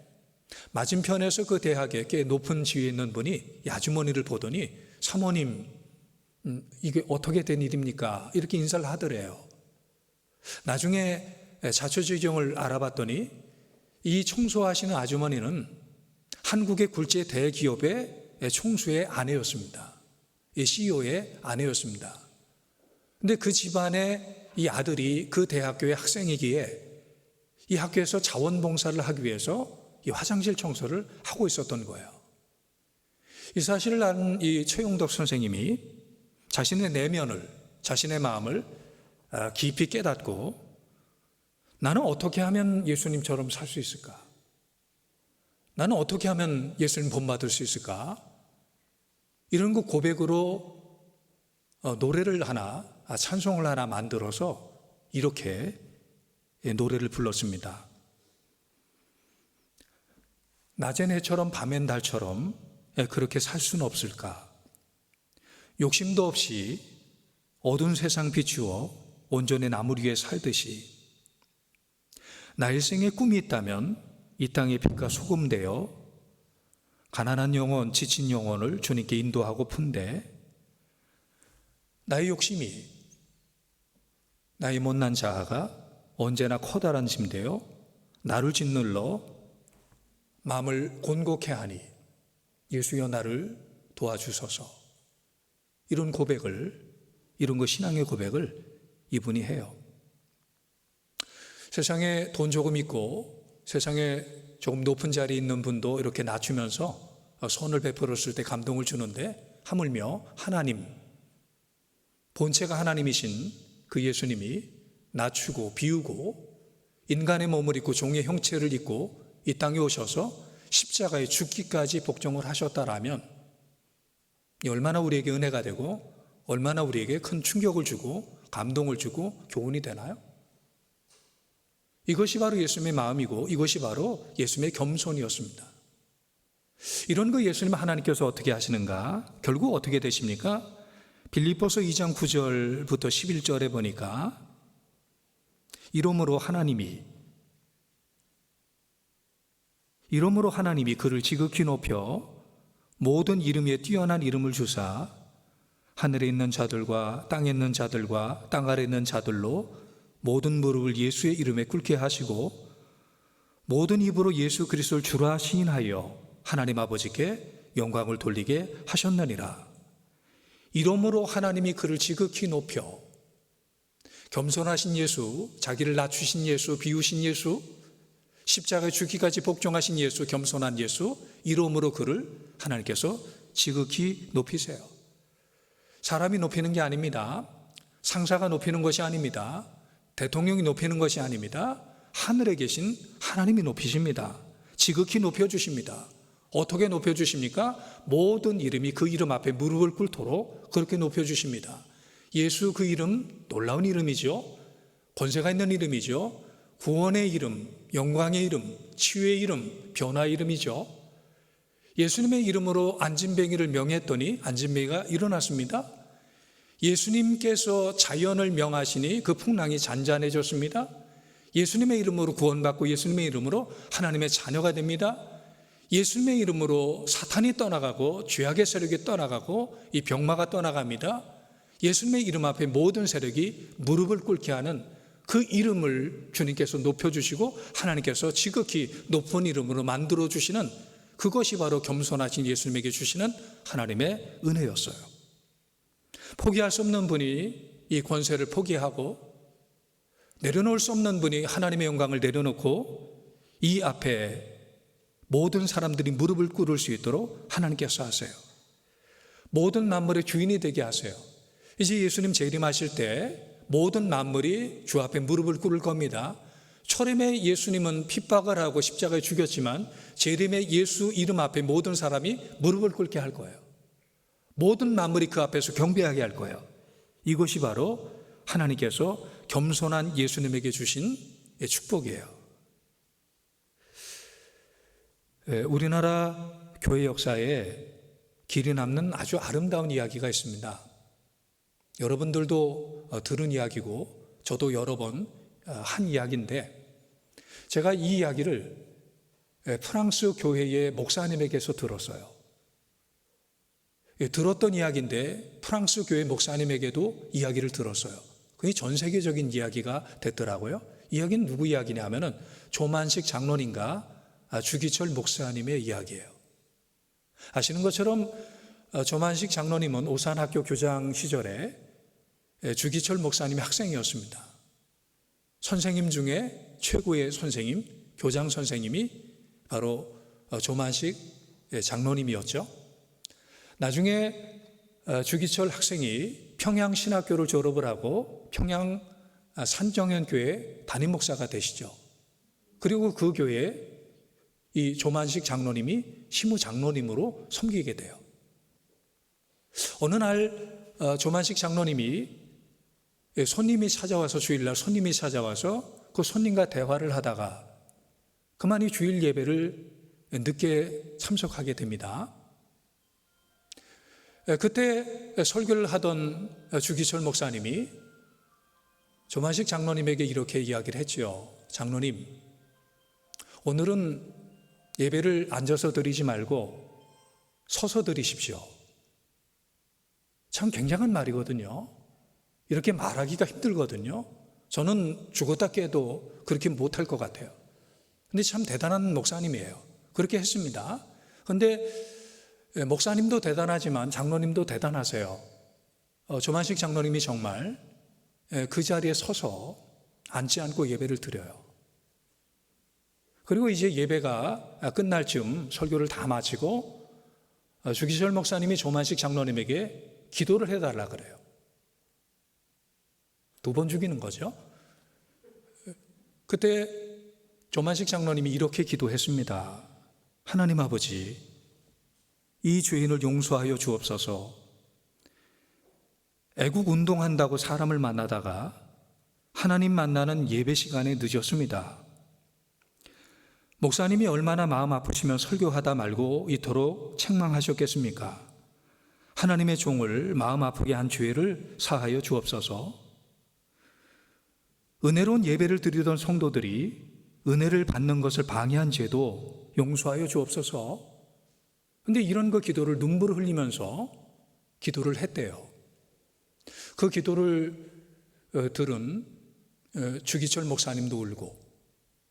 맞은편에서 그 대학에 꽤 높은 지위에 있는 분이 이 아주머니를 보더니 사모님 이게 어떻게 된 일입니까? 이렇게 인사를 하더래요. 나중에 자초지종을 알아봤더니 이 청소하시는 아주머니는 한국의 굴지의 대기업의 총수의 아내였습니다. 이 CEO의 아내였습니다. 근데 그 집안의 이 아들이 그 대학교의 학생이기에 이 학교에서 자원봉사를 하기 위해서 이 화장실 청소를 하고 있었던 거예요. 이 사실을 아는 이 최용덕 선생님이 자신의 내면을, 자신의 마음을 깊이 깨닫고 나는 어떻게 하면 예수님처럼 살 수 있을까? 나는 어떻게 하면 예수님 본받을 수 있을까? 이런 그 고백으로 노래를 하나, 찬송을 하나 만들어서 이렇게 노래를 불렀습니다. 낮엔 해처럼 밤엔 달처럼 그렇게 살 수는 없을까? 욕심도 없이 어두운 세상 비추어 온전히 나무 위에 살듯이 나 일생에 꿈이 있다면 이 땅의 빛과 소금 되어 가난한 영혼, 지친 영혼을 주님께 인도하고픈데 나의 욕심이, 나의 못난 자아가 언제나 커다란 짐 되어 나를 짓눌러 마음을 곤곡해 하니 예수여 나를 도와주소서. 이런 고백을, 이런 거 신앙의 고백을 이분이 해요. 세상에 돈 조금 있고 세상에 조금 높은 자리에 있는 분도 이렇게 낮추면서 선을 베풀었을 때 감동을 주는데 하물며 하나님, 본체가 하나님이신 그 예수님이 낮추고 비우고 인간의 몸을 입고 종의 형체를 입고 이 땅에 오셔서 십자가에 죽기까지 복종을 하셨다라면 얼마나 우리에게 은혜가 되고 얼마나 우리에게 큰 충격을 주고 감동을 주고 교훈이 되나요? 이것이 바로 예수님의 마음이고 이것이 바로 예수님의 겸손이었습니다. 이런 거 예수님 하나님께서 어떻게 하시는가? 결국 어떻게 되십니까? 빌립보서 2장 9절부터 11절에 보니까 이러므로 하나님이 그를 지극히 높여 모든 이름 위에 뛰어난 이름을 주사 하늘에 있는 자들과 땅에 있는 자들과 땅 아래에 있는 자들로 모든 무릎을 예수의 이름에 꿇게 하시고 모든 입으로 예수 그리스도를 주라 시인하여 하나님 아버지께 영광을 돌리게 하셨느니라. 이러므로 하나님이 그를 지극히 높여 겸손하신 예수, 자기를 낮추신 예수, 비우신 예수, 십자가에 죽기까지 복종하신 예수, 겸손한 예수, 이러므로 그를 하나님께서 지극히 높이세요. 사람이 높이는 게 아닙니다. 상사가 높이는 것이 아닙니다. 대통령이 높이는 것이 아닙니다. 하늘에 계신 하나님이 높이십니다. 지극히 높여주십니다. 어떻게 높여주십니까? 모든 이름이 그 이름 앞에 무릎을 꿇도록 그렇게 높여주십니다. 예수 그 이름 놀라운 이름이죠. 권세가 있는 이름이죠. 구원의 이름, 영광의 이름, 치유의 이름, 변화의 이름이죠. 예수님의 이름으로 안진뱅이를 명했더니 안진뱅이가 일어났습니다. 예수님께서 자연을 명하시니 그 풍랑이 잔잔해졌습니다. 예수님의 이름으로 구원받고 예수님의 이름으로 하나님의 자녀가 됩니다. 예수님의 이름으로 사탄이 떠나가고 죄악의 세력이 떠나가고 이 병마가 떠나갑니다. 예수님의 이름 앞에 모든 세력이 무릎을 꿇게 하는 그 이름을 주님께서 높여주시고 하나님께서 지극히 높은 이름으로 만들어주시는 그것이 바로 겸손하신 예수님에게 주시는 하나님의 은혜였어요. 포기할 수 없는 분이 이 권세를 포기하고 내려놓을 수 없는 분이 하나님의 영광을 내려놓고 이 앞에 모든 사람들이 무릎을 꿇을 수 있도록 하나님께서 하세요. 모든 만물의 주인이 되게 하세요. 이제 예수님 재림하실 때 모든 만물이 주 앞에 무릎을 꿇을 겁니다. 초림에 예수님은 핍박을 하고 십자가에 죽였지만 재림에 예수 이름 앞에 모든 사람이 무릎을 꿇게 할 거예요. 모든 만물이 그 앞에서 경배하게 할 거예요. 이것이 바로 하나님께서 겸손한 예수님에게 주신 축복이에요. 우리나라 교회 역사에 길이 남는 아주 아름다운 이야기가 있습니다. 여러분들도 들은 이야기고 저도 여러 번 한 이야기인데 제가 이 이야기를 프랑스 교회의 목사님에게서 들었어요. 들었던 이야기인데 프랑스 교회 목사님에게도 이야기를 들었어요. 그게 전 세계적인 이야기가 됐더라고요. 이야기는 누구 이야기냐 하면은 조만식 장로님과 주기철 목사님의 이야기예요. 아시는 것처럼 조만식 장로님은 오산학교 교장 시절에 주기철 목사님의 학생이었습니다. 선생님 중에 최고의 선생님, 교장 선생님이 바로 조만식 장로님이었죠. 나중에 주기철 학생이 평양신학교를 졸업을 하고 평양 산정현교회 담임 목사가 되시죠. 그리고 그 교회에 이 조만식 장로님이 시무 장로님으로 섬기게 돼요. 어느 날 조만식 장로님이 손님이 찾아와서 주일날 손님이 찾아와서 그 손님과 대화를 하다가 그만 이 주일 예배를 늦게 참석하게 됩니다. 그때 설교를 하던 주기철 목사님이 조만식 장로님에게 이렇게 이야기를 했죠. 장로님, 오늘은 예배를 앉아서 드리지 말고 서서 드리십시오. 참 굉장한 말이거든요. 이렇게 말하기가 힘들거든요. 저는 죽었다 깨도 그렇게 못할 것 같아요. 근데 참 대단한 목사님이에요. 그렇게 했습니다. 그런데 목사님도 대단하지만 장로님도 대단하세요. 조만식 장로님이 정말 그 자리에 서서 앉지 않고 예배를 드려요. 그리고 이제 예배가 끝날 즈음 설교를 다 마치고 주기철 목사님이 조만식 장로님에게 기도를 해달라 그래요. 2번 죽이는 거죠. 그때 조만식 장로님이 이렇게 기도했습니다. 하나님 아버지, 이 죄인을 용서하여 주옵소서. 애국 운동한다고 사람을 만나다가 하나님 만나는 예배 시간에 늦었습니다. 목사님이 얼마나 마음 아프시면 설교하다 말고 이토록 책망하셨겠습니까? 하나님의 종을 마음 아프게 한 죄를 사하여 주옵소서. 은혜로운 예배를 드리던 성도들이 은혜를 받는 것을 방해한 죄도 용서하여 주옵소서. 근데 이런 그 기도를 눈물을 흘리면서 기도를 했대요. 그 기도를 들은 주기철 목사님도 울고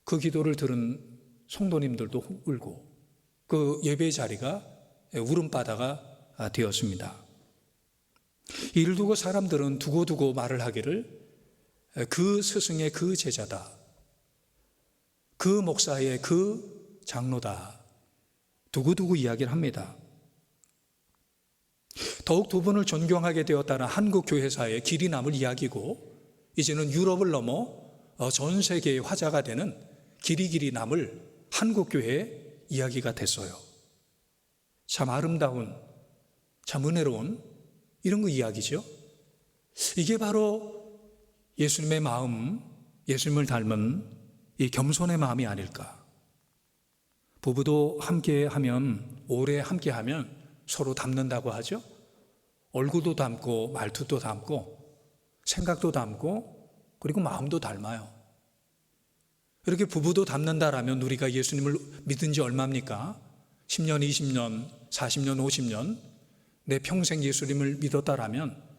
그 기도를 들은 성도님들도 울고 그 예배 자리가 울음바다가 되었습니다. 이를 두고 사람들은 두고두고 말을 하기를 그 스승의 그 제자다, 그 목사의 그 장로다, 두고두고 이야기를 합니다. 더욱 두 분을 존경하게 되었다는 한국 교회사의 길이 남을 이야기고 이제는 유럽을 넘어 전 세계의 화제가 되는 길이 남을 한국 교회의 이야기가 됐어요. 참 아름다운, 참 은혜로운 이런 거 이야기죠. 이게 바로 예수님의 마음, 예수님을 닮은 이 겸손의 마음이 아닐까. 부부도 함께하면, 오래 함께하면 서로 닮는다고 하죠. 얼굴도 닮고 말투도 닮고 생각도 닮고 그리고 마음도 닮아요. 이렇게 부부도 닮는다라면 우리가 예수님을 믿은 지 얼마입니까? 10년, 20년, 40년, 50년 내 평생 예수님을 믿었다라면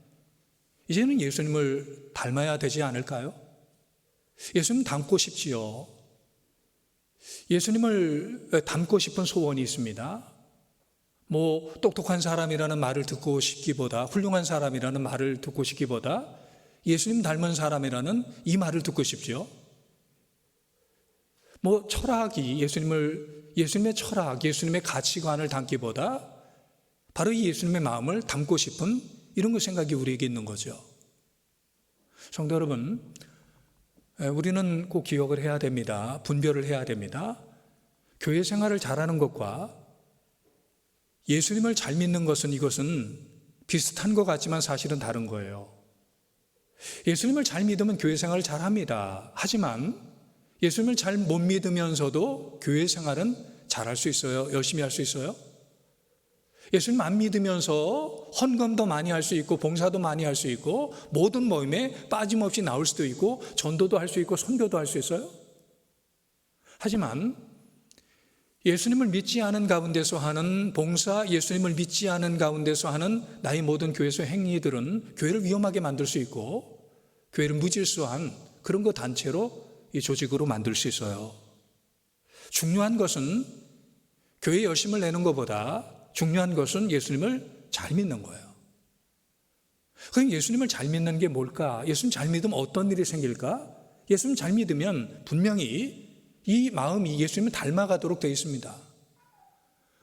이제는 예수님을 닮아야 되지 않을까요? 예수님 닮고 싶지요. 예수님을 닮고 싶은 소원이 있습니다. 뭐 똑똑한 사람이라는 말을 듣고 싶기보다, 훌륭한 사람이라는 말을 듣고 싶기보다 예수님 닮은 사람이라는 이 말을 듣고 싶죠. 뭐 철학이 예수님의 철학, 예수님의 가치관을 담기보다 바로 이 예수님의 마음을 담고 싶은 이런 그 생각이 우리에게 있는 거죠. 성도 여러분, 우리는 꼭 기억을 해야 됩니다. 분별을 해야 됩니다. 교회 생활을 잘하는 것과 예수님을 잘 믿는 것은 이것은 비슷한 것 같지만 사실은 다른 거예요. 예수님을 잘 믿으면 교회 생활을 잘합니다. 하지만 예수님을 잘 못 믿으면서도 교회 생활은 잘할 수 있어요? 열심히 할 수 있어요? 예수님 안 믿으면서 헌금도 많이 할 수 있고 봉사도 많이 할 수 있고 모든 모임에 빠짐없이 나올 수도 있고 전도도 할 수 있고 선교도 할 수 있어요? 하지만 예수님을 믿지 않은 가운데서 하는 봉사, 예수님을 믿지 않은 가운데서 하는 나의 모든 교회에서 행위들은 교회를 위험하게 만들 수 있고 교회를 무질서한 그런 거 단체로 이 조직으로 만들 수 있어요. 중요한 것은 교회에 열심을 내는 것보다 중요한 것은 예수님을 잘 믿는 거예요. 그럼 예수님을 잘 믿는 게 뭘까? 예수님 잘 믿으면 어떤 일이 생길까? 예수님 잘 믿으면 분명히 이 마음이 예수님을 닮아가도록 되어 있습니다.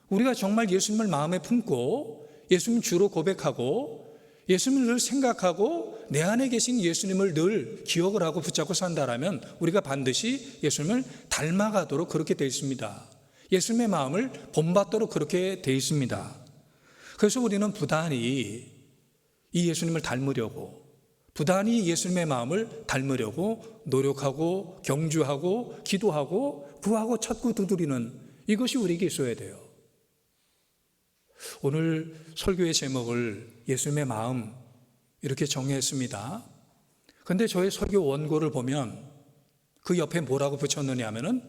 우리가 정말 예수님을 마음에 품고 예수님 주로 고백하고 예수님을 늘 생각하고 내 안에 계신 예수님을 늘 기억을 하고 붙잡고 산다라면 우리가 반드시 예수님을 닮아가도록 그렇게 되어 있습니다. 예수님의 마음을 본받도록 그렇게 되어 있습니다. 그래서 우리는 부단히 이 예수님을 닮으려고, 부단히 예수님의 마음을 닮으려고 노력하고 경주하고 기도하고 구하고 찾고 두드리는 이것이 우리에게 있어야 돼요. 오늘 설교의 제목을 예수님의 마음 이렇게 정했습니다. 그런데 저의 설교 원고를 보면 그 옆에 뭐라고 붙였느냐 하면은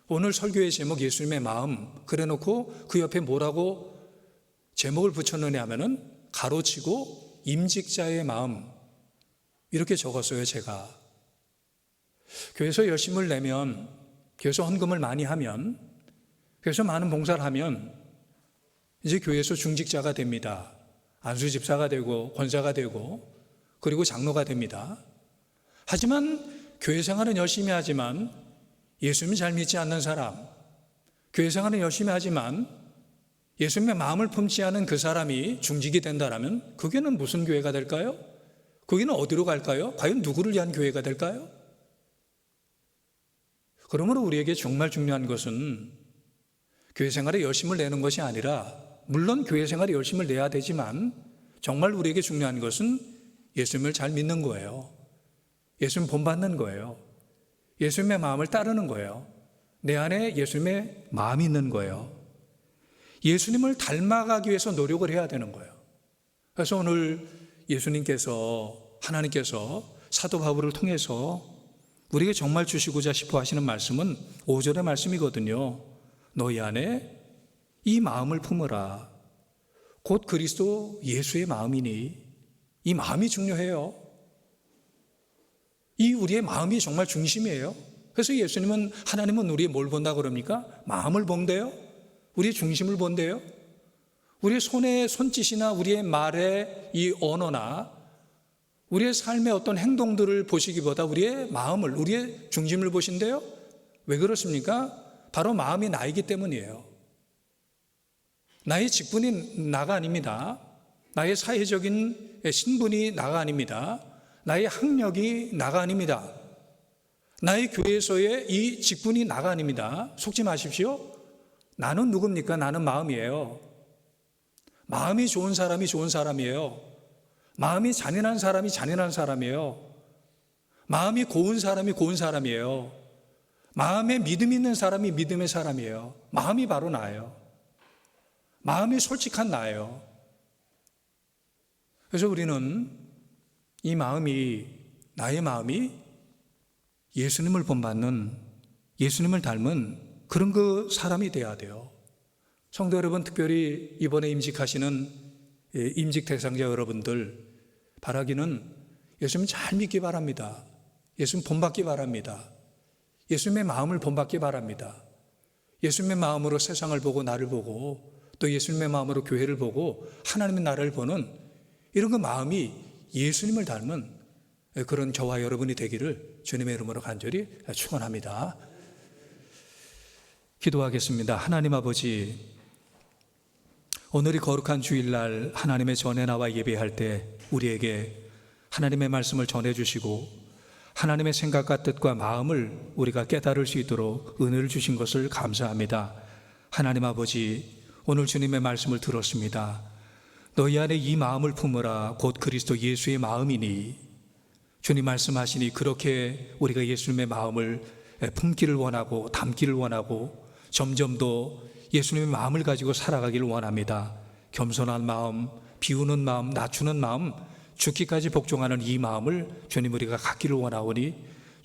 오늘 설교의 제목 예수님의 마음 그래놓고 그 옆에 뭐라고 제목을 붙였느냐 하면은 가로치고 임직자의 마음 이렇게 적었어요. 제가 교회에서 열심을 내면, 교회에서 헌금을 많이 하면, 교회에서 많은 봉사를 하면 이제 교회에서 중직자가 됩니다. 안수집사가 되고 권사가 되고 그리고 장로가 됩니다. 하지만 교회 생활은 열심히 하지만 예수님을 잘 믿지 않는 사람, 교회 생활은 열심히 하지만 예수님의 마음을 품지 않은 그 사람이 중직이 된다라면 그게는 무슨 교회가 될까요? 거기는 어디로 갈까요? 과연 누구를 위한 교회가 될까요? 그러므로 우리에게 정말 중요한 것은 교회 생활에 열심을 내는 것이 아니라, 물론 교회 생활에 열심을 내야 되지만 정말 우리에게 중요한 것은 예수님을 잘 믿는 거예요. 예수님 본받는 거예요. 예수님의 마음을 따르는 거예요. 내 안에 예수님의 마음이 있는 거예요. 예수님을 닮아가기 위해서 노력을 해야 되는 거예요. 그래서 오늘 예수님께서, 하나님께서 사도 바울을 통해서 우리에게 정말 주시고자 싶어 하시는 말씀은 5절의 말씀이거든요. 너희 안에 이 마음을 품으라. 곧 그리스도 예수의 마음이니. 이 마음이 중요해요. 이 우리의 마음이 정말 중심이에요. 그래서 예수님은, 하나님은 우리의 뭘 본다고 그럽니까? 마음을 본대요. 우리의 중심을 본대요. 우리의 손의 손짓이나 우리의 말의 이 언어나 우리의 삶의 어떤 행동들을 보시기보다 우리의 마음을, 우리의 중심을 보신대요. 왜 그렇습니까? 바로 마음이 나이기 때문이에요. 나의 직분이 나가 아닙니다. 나의 사회적인 신분이 나가 아닙니다. 나의 학력이 나가 아닙니다. 나의 교회에서의 이 직분이 나가 아닙니다. 속지 마십시오. 나는 누굽니까? 나는 마음이에요. 마음이 좋은 사람이 좋은 사람이에요. 마음이 잔인한 사람이 잔인한 사람이에요. 마음이 고운 사람이 고운 사람이에요. 마음에 믿음 있는 사람이 믿음의 사람이에요. 마음이 바로 나예요. 마음이 솔직한 나예요. 그래서 우리는 이 마음이, 나의 마음이 예수님을 본받는, 예수님을 닮은 그런 그 사람이 돼야 돼요. 성도 여러분, 특별히 이번에 임직하시는 임직 대상자 여러분들 바라기는 예수님 잘 믿기 바랍니다. 예수님 본받기 바랍니다. 예수님의 마음을 본받기 바랍니다. 예수님의 마음으로 세상을 보고 나를 보고 또 예수님의 마음으로 교회를 보고 하나님의 나라를 보는 이런 그 마음이 예수님을 닮은 그런 저와 여러분이 되기를 주님의 이름으로 간절히 축원합니다. 기도하겠습니다. 하나님 아버지, 오늘이 거룩한 주일날 하나님의 전에 나와 예배할 때 우리에게 하나님의 말씀을 전해주시고 하나님의 생각과 뜻과 마음을 우리가 깨달을 수 있도록 은혜를 주신 것을 감사합니다. 하나님 아버지, 오늘 주님의 말씀을 들었습니다. 너희 안에 이 마음을 품으라. 곧 그리스도 예수의 마음이니. 주님 말씀하시니 그렇게 우리가 예수님의 마음을 품기를 원하고 담기를 원하고 점점 더 예수님의 마음을 가지고 살아가기를 원합니다. 겸손한 마음, 비우는 마음, 낮추는 마음, 죽기까지 복종하는 이 마음을 주님 우리가 갖기를 원하오니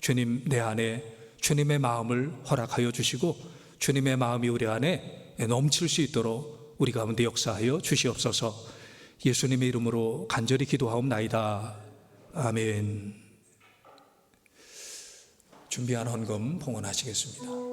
주님 내 안에 주님의 마음을 허락하여 주시고 주님의 마음이 우리 안에 넘칠 수 있도록 우리 가운데 역사하여 주시옵소서. 예수님의 이름으로 간절히 기도하옵나이다. 아멘. 준비한 헌금 봉헌하시겠습니다.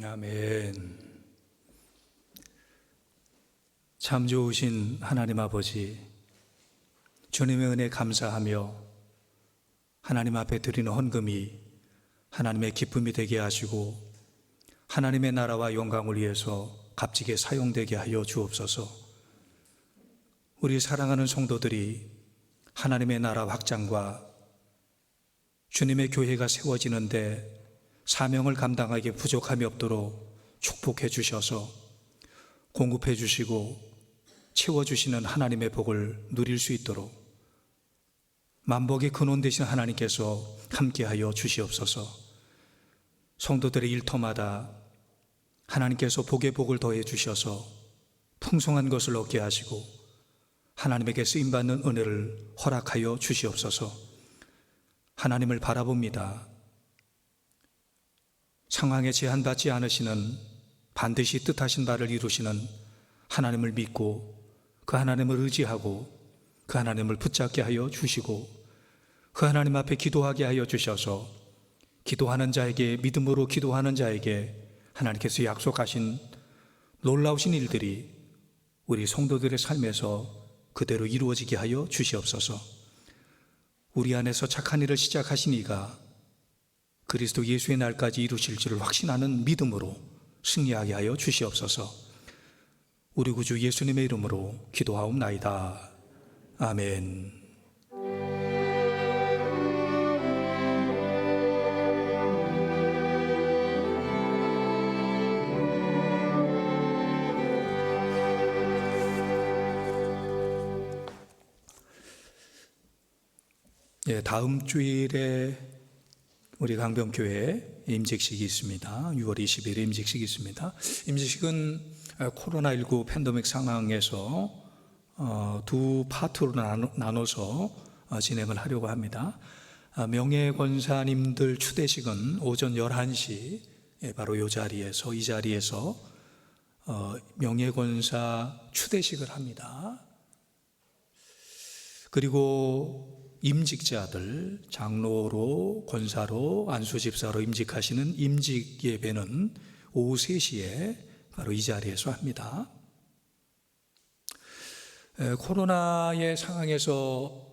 아멘. 참 좋으신 하나님 아버지, 주님의 은혜 감사하며 하나님 앞에 드리는 헌금이 하나님의 기쁨이 되게 하시고 하나님의 나라와 영광을 위해서 값지게 사용되게 하여 주옵소서. 우리 사랑하는 성도들이 하나님의 나라 확장과 주님의 교회가 세워지는데 사명을 감당하기에 부족함이 없도록 축복해 주셔서 공급해 주시고 채워주시는 하나님의 복을 누릴 수 있도록 만복의 근원 되신 하나님께서 함께하여 주시옵소서. 성도들의 일터마다 하나님께서 복의 복을 더해 주셔서 풍성한 것을 얻게 하시고 하나님에게 쓰임받는 은혜를 허락하여 주시옵소서. 하나님을 바라봅니다. 상황에 제한받지 않으시는 반드시 뜻하신 바를 이루시는 하나님을 믿고 그 하나님을 의지하고 그 하나님을 붙잡게 하여 주시고 그 하나님 앞에 기도하게 하여 주셔서 기도하는 자에게, 믿음으로 기도하는 자에게 하나님께서 약속하신 놀라우신 일들이 우리 성도들의 삶에서 그대로 이루어지게 하여 주시옵소서. 우리 안에서 착한 일을 시작하신 이가 그리스도 예수의 날까지 이루실 줄을 확신하는 믿음으로 승리하게 하여 주시옵소서. 우리 구주 예수님의 이름으로 기도하옵나이다. 아멘. 다음 주일에 우리 강병교회에 임직식이 있습니다. 6월 20일에 임직식이 있습니다. 임직식은 코로나19 팬데믹 상황에서 두 파트로 나눠서 진행을 하려고 합니다. 명예권사님들 추대식은 오전 11시 바로 이 자리에서 명예권사 추대식을 합니다. 그리고 임직자들, 장로로, 권사로, 안수집사로 임직하시는 임직 예배는 오후 3시에 바로 이 자리에서 합니다. 코로나의 상황에서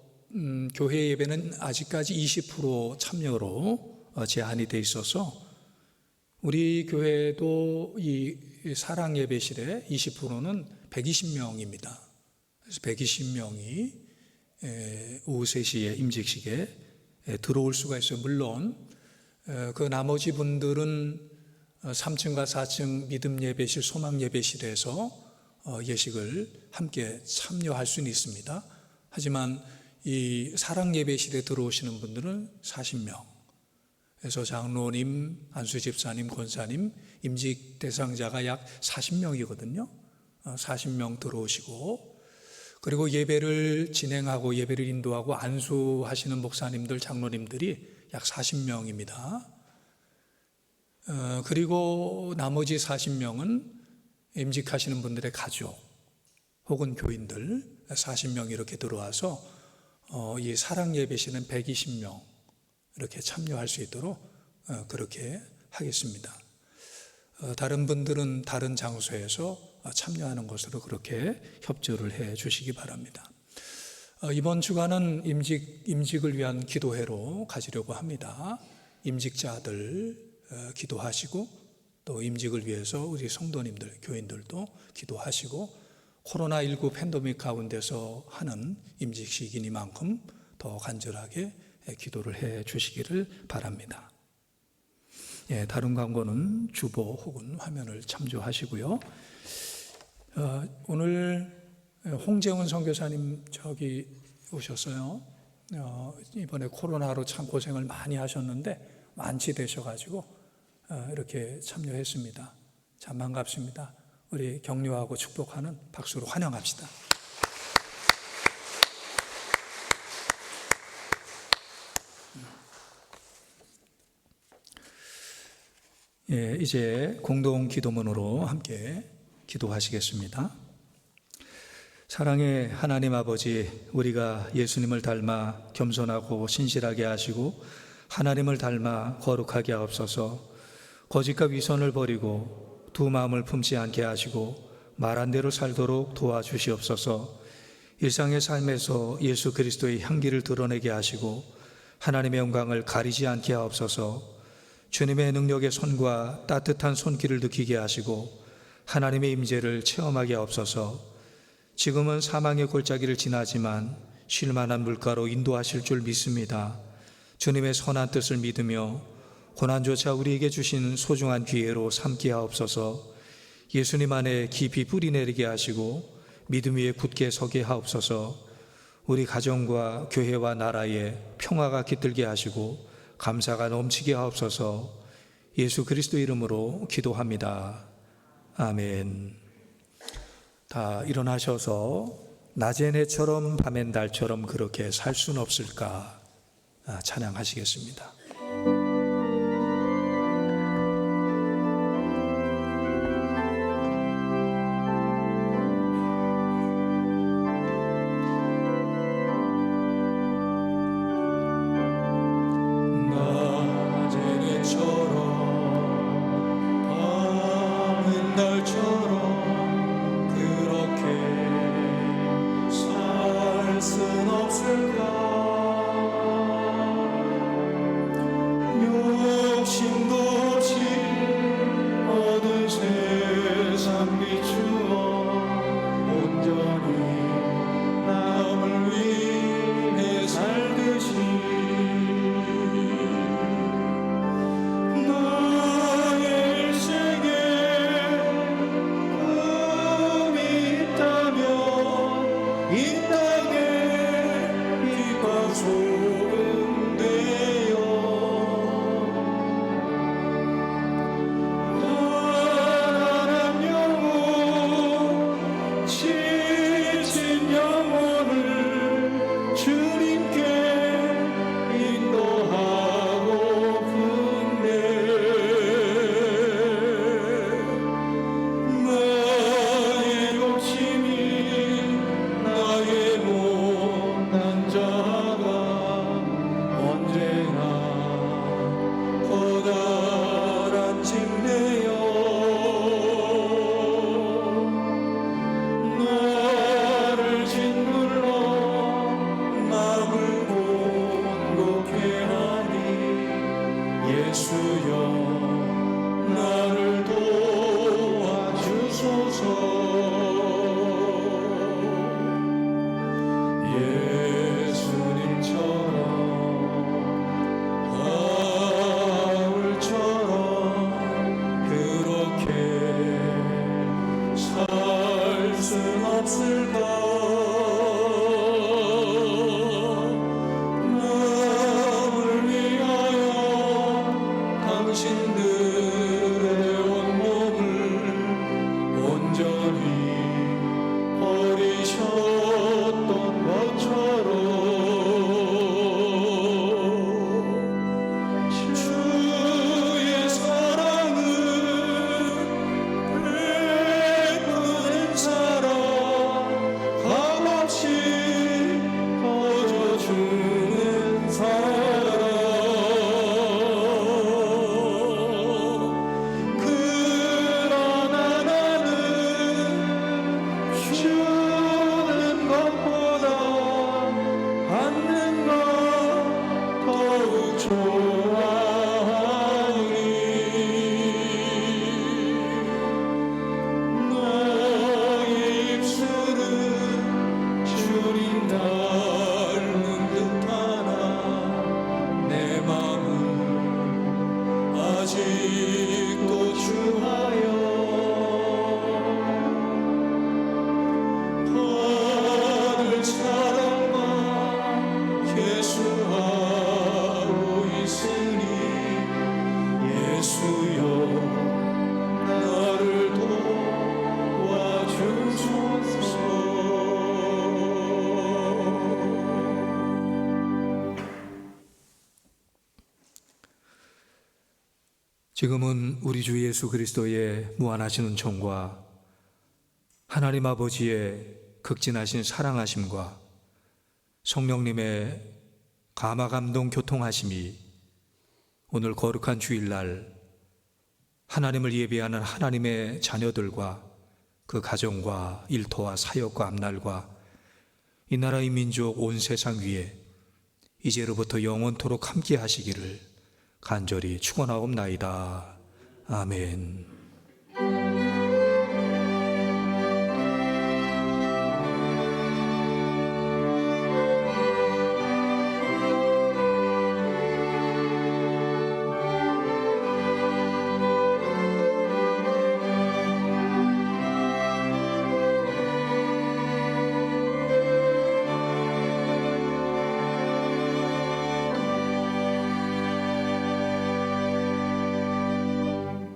교회 예배는 아직까지 20% 참여로 제한이 돼 있어서 우리 교회도 이 사랑 예배실에 20%는 120명입니다. 그래서 120명이 오후 3시에 임직식에 들어올 수가 있어요. 물론 그 나머지 분들은 3층과 4층 믿음 예배실, 소망 예배실에서 예식을 함께 참여할 수는 있습니다. 하지만 이 사랑 예배실에 들어오시는 분들은 40명. 그래서 장로님, 안수집사님, 권사님, 임직 대상자가 약 40명이거든요. 40명 들어오시고, 그리고 예배를 진행하고 예배를 인도하고 안수하시는 목사님들, 장로님들이 약 40명입니다. 그리고 나머지 40명은 임직하시는 분들의 가족 혹은 교인들 40명 이렇게 들어와서 이 사랑 예배실은 120명 이렇게 참여할 수 있도록 그렇게 하겠습니다. 다른 분들은 다른 장소에서 참여하는 것으로 그렇게 협조를 해 주시기 바랍니다. 이번 주간은 임직을 위한 기도회로 가지려고 합니다. 임직자들 기도하시고 또 임직을 위해서 우리 성도님들, 교인들도 기도하시고 코로나19 팬데믹 가운데서 하는 임직식이니만큼 더 간절하게 기도를 해 주시기를 바랍니다. 다른 광고는 주보 혹은 화면을 참조하시고요. 오늘 홍재훈 선교사님 저기 오셨어요. 이번에 코로나로 참 고생을 많이 하셨는데 완치되셔가지고 이렇게 참여했습니다. 참 반갑습니다. 우리 격려하고 축복하는 박수로 환영합시다. 이제 공동 기도문으로 함께 기도하시겠습니다. 사랑의 하나님 아버지, 우리가 예수님을 닮아 겸손하고 신실하게 하시고 하나님을 닮아 거룩하게 하옵소서. 거짓과 위선을 버리고 두 마음을 품지 않게 하시고 말한 대로 살도록 도와주시옵소서. 일상의 삶에서 예수 그리스도의 향기를 드러내게 하시고 하나님의 영광을 가리지 않게 하옵소서. 주님의 능력의 손과 따뜻한 손길을 느끼게 하시고 하나님의 임재를 체험하게 하옵소서. 지금은 사망의 골짜기를 지나지만 쉴 만한 물가로 인도하실 줄 믿습니다. 주님의 선한 뜻을 믿으며 고난조차 우리에게 주신 소중한 기회로 삼게 하옵소서. 예수님 안에 깊이 뿌리 내리게 하시고 믿음 위에 굳게 서게 하옵소서. 우리 가정과 교회와 나라에 평화가 깃들게 하시고 감사가 넘치게 하옵소서. 예수 그리스도 이름으로 기도합니다. 아멘. 다 일어나셔서 낮엔 해처럼 밤엔 달처럼 그렇게 살 수는 없을까 찬양하시겠습니다. 낮엔 해처럼 날처럼 그렇게 살 순 없을까? 욕심도 없이 얻은 세상 비추어 온전히 남을 위해 살듯이 나의 일생에 꿈이 있다면 이 땅에 빛과 소금 되어 가난한 영혼 지친 영혼을 주님께 인도하고픈데 나의 욕심이 나의 못난 자가 언제나 커다란 징내여 나를 짓눌러 마음을 곤곡해 하니 예수여 나를 도와주소서. 예수님처럼 바울처럼 그렇게 살 순 없을까? 남을 위하여 당신들의 온몸을 온전히 버리셨던 것처럼 주의 사랑은 베푸는 사랑 값없이 퍼져주는 사랑 그러나 나는 주는 것보다 받는 것 더욱 좋아하니 나의 입술은 주님 닮은 듯하나 내 맘은 아직도 주하여 받을 사랑만 계수하고 있으니 예수여 나를 도와주소서. 지금은 우리 주 예수 그리스도의 무한하신 은총과 하나님 아버지의 극진하신 사랑하심과 성령님의 감화감동 교통하심이 오늘 거룩한 주일날 하나님을 예배하는 하나님의 자녀들과 그 가정과 일터와 사역과 앞날과 이 나라의 민족 온 세상 위에 이제로부터 영원토록 함께 하시기를 간절히 축원하옵나이다. 아멘.